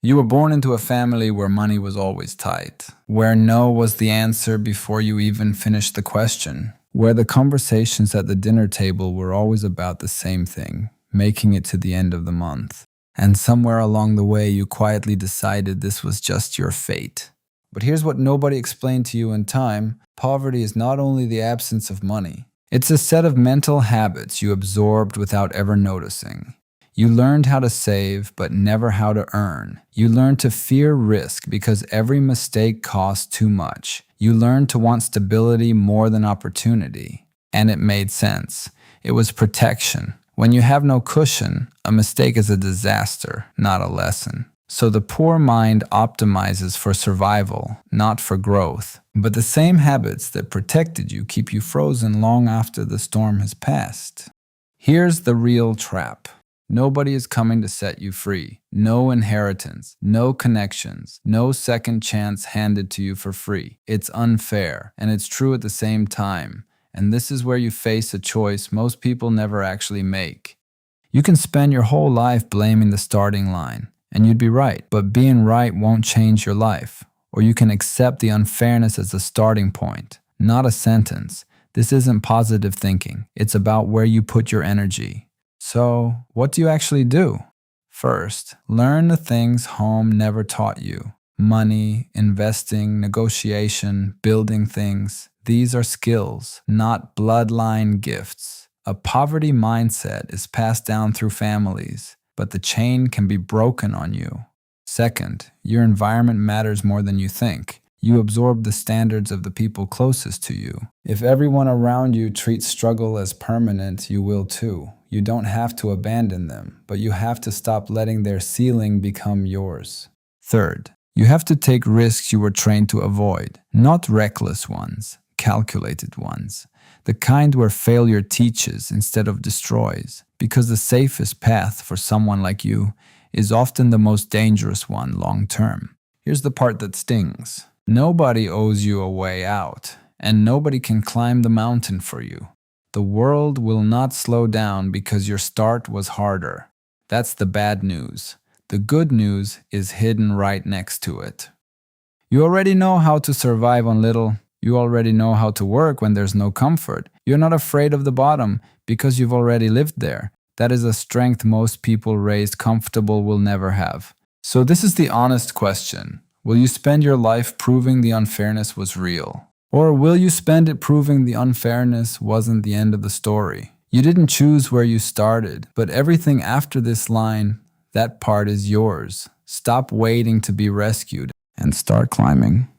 You were born into a family where money was always tight, where no was the answer before you even finished the question, where the conversations at the dinner table were always about the same thing, making it to the end of the month. And somewhere along the way, you quietly decided this was just your fate. But here's what nobody explained to you in time: poverty is not only the absence of money, it's a set of mental habits you absorbed without ever noticing. You learned how to save, but never how to earn. You learned to fear risk because every mistake cost too much. You learned to want stability more than opportunity. And it made sense. It was protection. When you have no cushion, a mistake is a disaster, not a lesson. So the poor mind optimizes for survival, not for growth. But the same habits that protected you keep you frozen long after the storm has passed. Here's the real trap. Nobody is coming to set you free. No inheritance, no connections, no second chance handed to you for free. It's unfair, and it's true at the same time. And this is where you face a choice most people never actually make. You can spend your whole life blaming the starting line, and you'd be right, but being right won't change your life. Or you can accept the unfairness as a starting point, not a sentence. This isn't positive thinking. It's about where you put your energy. So, what do you actually do? First, learn the things home never taught you. Money, investing, negotiation, building things. These are skills, not bloodline gifts. A poverty mindset is passed down through families, but the chain can be broken on you. Second, your environment matters more than you think. You absorb the standards of the people closest to you. If everyone around you treats struggle as permanent, you will too. You don't have to abandon them, but you have to stop letting their ceiling become yours. Third, you have to take risks you were trained to avoid. Not reckless ones, calculated ones. The kind where failure teaches instead of destroys. Because the safest path for someone like you is often the most dangerous one long term. Here's the part that stings. Nobody owes you a way out, and nobody can climb the mountain for you. The world will not slow down because your start was harder. That's the bad news. The good news is hidden right next to it. You already know how to survive on little. You already know how to work when there's no comfort. You're not afraid of the bottom because you've already lived there. That is a strength most people raised comfortable will never have. So this is the honest question. Will you spend your life proving the unfairness was real? Or will you spend it proving the unfairness wasn't the end of the story? You didn't choose where you started, but everything after this line, that part is yours. Stop waiting to be rescued and start climbing.